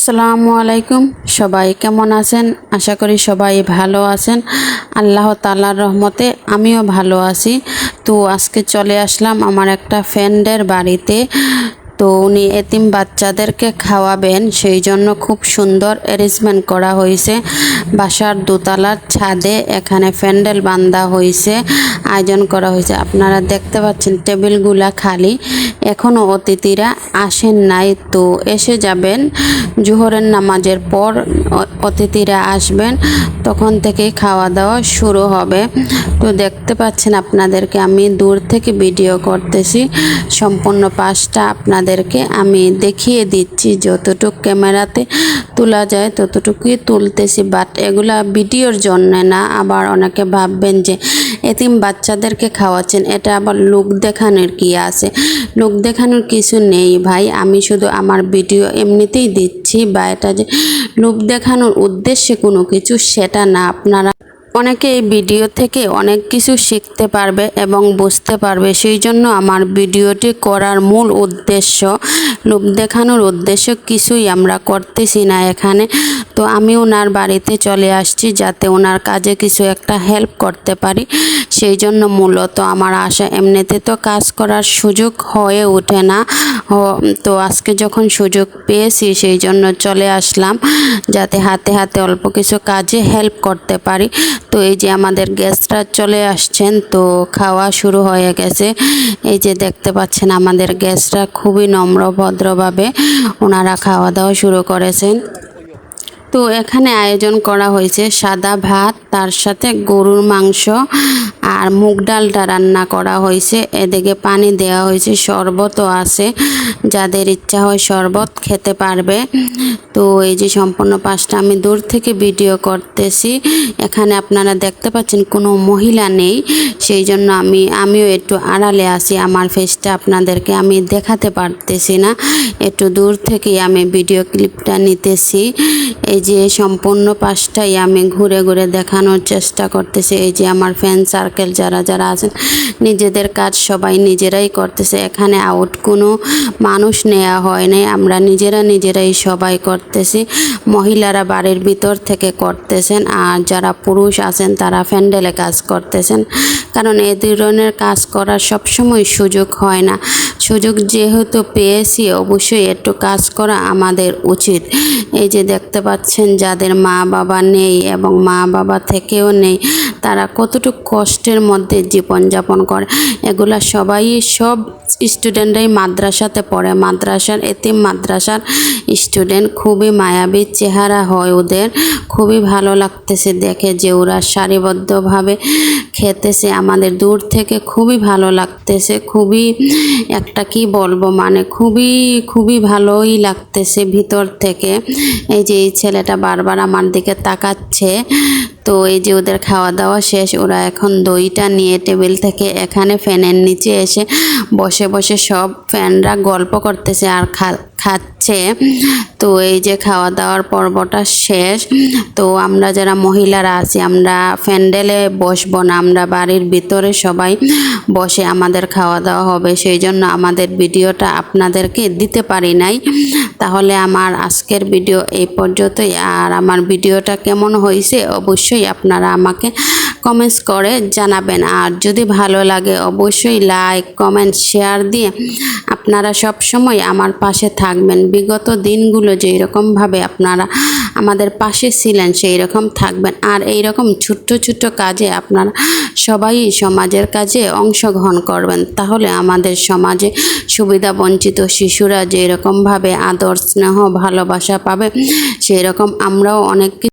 আসসালামু আলাইকুম। সবাই কেমন আছেন? আশা করি সবাই ভালো আছেন। আল্লাহ তাআলার রহমতে আমিও ভালো আছি। তো আজকে চলে আসলাম আমার একটা ফ্রেন্ডের বাড়িতে। তো উনি এতিম বাচ্চাদেরকে খাওয়াবেন, সেই জন্য খুব সুন্দর অ্যারেঞ্জমেন্ট করা হয়েছে। বাসার দোতলার ছাদে এখানে প্যান্ডেল বাঁধা হয়েছে, আয়োজন করা হয়েছে। আপনারা দেখতে পাচ্ছেন টেবিলগুলা খালি, এখনও অতিথিরা আসেন নাই। তো এসে যাবেন, জোহরের নামাজের পর অতিথিরা আসবেন, তখন থেকে খাওয়া দাওয়া শুরু হবে। তো দেখতে পাচ্ছেন আপনাদেরকে আমি দূর থেকে ভিডিও করতেছি, সম্পূর্ণ পাশটা আপনাদেরকে আমি দেখিয়ে দিচ্ছি, যতটুকু ক্যামেরাতে তোলা যায় ততটুকুই তুলতেছি। বাট এগুলা ভিডিওর জন্য না। আবার অনেকে ভাববেন যে এতিম বাচ্চাদেরকে খাওয়াচ্ছেন, এটা আবার লোক দেখানোর কি আছে? লোক দেখানোর কিছু নেই ভাই, আমি শুধু আমার ভিডিও এমনিতেই দিচ্ছি। বা এটা যে লোক দেখানোর উদ্দেশ্যে কোনো কিছু, সেটা না। আপনারা অনেকে এই ভিডিও থেকে অনেক কিছু শিখতে পারবে এবং বুঝতে পারবে, সেই জন্য আমার ভিডিওটি করার মূল উদ্দেশ্য। লোক দেখানোর উদ্দেশ্য কিছুই আমরা করতেছি না এখানে। তো আমি ওনার বাড়িতে চলে আসছি যাতে ওনার কাজে কিছু একটা হেল্প করতে পারি, সেই জন্য মূলত আমার আশা। এমনিতে তো কাজ করার সুযোগ হয়ে ওঠে না, তো আজকে যখন সুযোগ পেয়েছি সেই জন্য চলে আসলাম যাতে হাতে হাতে অল্প কিছু কাজে হেল্প করতে পারি। তো এই যে আমাদের গেস্টরা চলে আসছেন, তো খাওয়া শুরু হয়ে গেছে। এই যে দেখতে পাচ্ছেন আমাদের গেস্টরা খুবই নম্র ভদ্রভাবে ওনারা খাওয়া দাওয়া শুরু করেছেন। তো এখানে আয়োজন করা হয়েছে সাদা ভাত, তার সাথে গরুর মাংস আর মুগ ডালটা রান্না করা হয়েছে। এদিকে পানি দেওয়া হয়েছে, শরবতও আছে, যাদের ইচ্ছা হয় শরবত খেতে পারবে। তো এই যে সম্পূর্ণ পাশটা আমি দূর থেকে ভিডিও করতেছি। এখানে আপনারা দেখতে পাচ্ছেন কোনো মহিলা নেই, সেই জন্য আমিও একটু আড়ালে আছি। আমার ফেসটা আপনাদেরকে আমি দেখাতে পারতেছি না, একটু দূর থেকেই আমি ভিডিও ক্লিপটা নিতেছি। এই যে সম্পূর্ণ পাশটাই আমি ঘুরে ঘুরে দেখানোর চেষ্টা করতেছি। এই যে আমার ফ্রেন্ড সার্কেল যারা যারা আছেন, নিজেদের কাজ সবাই নিজেরাই করতেছে। এখানে আউট কোনো মানুষ নেওয়া হয় নাই, আমরা নিজেরাই সবাই করতেছি। মহিলারা বাড়ির ভিতর থেকে করতেছেন, আর যারা পুরুষ আছেন তারা প্যান্ডেলে কাজ করতেছেন। কারণ এই ধরনের কাজ করার সবসময় সুযোগ হয় না। সুযোগ যেহেতু পেয়েছি, অবশ্যই একটু কাজ করা আমাদের উচিত। এই যে দেখতে পাচ্ছেন যাদের মা বাবা নেই এবং মা বাবা থেকেও নেই, তারা কতটুকু কষ্টের মধ্যে জীবনযাপন করে। এগুলা সব স্টুডেন্টরাই মাদ্রাসাতে পড়ে, মাদ্রাসার এতিম মাদ্রাসার স্টুডেন্ট। খুবই মায়াবী চেহারা হয় ওদের, খুবই ভালো লাগতেছে দেখে যে ওরা সারিবদ্ধভাবে খেতেছে। আমাদের দূর থেকে খুবই ভালো লাগতেছে, খুবই একটা কি বলবো, মানে খুবই ভালোই লাগতেছে ভিতর থেকে। এই যে এই ছেলেটা বারবার আমার দিকে তাকাচ্ছে। তো এই যে ওদের খাওয়া দাওয়া শেষ, ওরা এখন দইটা নিয়ে টেবিল থেকে এখানে ফ্যানের নিচে এসে বসে বসে সব ফ্যানরা গল্প করতেছে আর খাচ্ছে। তো এই যে খাওয়া দাওয়ার পর্বটা শেষ। তো আমরা যারা মহিলারা আছি, আমরা প্যান্ডেলে বসবো না, আমরা বাড়ির ভিতরে সবাই বসে আমাদের খাওয়া দাওয়া হবে। সেই জন্য আমাদের ভিডিওটা আপনাদেরকে দিতে পারি নাই। তাহলে আমার আজকের ভিডিও এই পর্যন্তই। আর আমার ভিডিওটা কেমন হয়েছে অবশ্যই আপনারা আমাকে কমেন্টস করে জানাবেন। আর যদি ভালো লাগে অবশ্যই লাইক কমেন্ট শেয়ার দিয়ে আপনারা সব সময় আমার পাশে থাকবেন। বিগত দিনগুলো যেই রকমভাবে আপনারা আমাদের পাশে ছিলেন সেই রকম থাকবেন। আর এই রকম ছোট্ট ছোট্ট কাজে আপনারা সবাই সমাজের কাজে অংশগ্রহণ করবেন, তাহলে আমাদের সমাজে সুবিধা বঞ্চিত শিশুরা যেই রকমভাবে আদর স্নেহ ভালোবাসা পাবে, সেই রকম আমরাও অনেক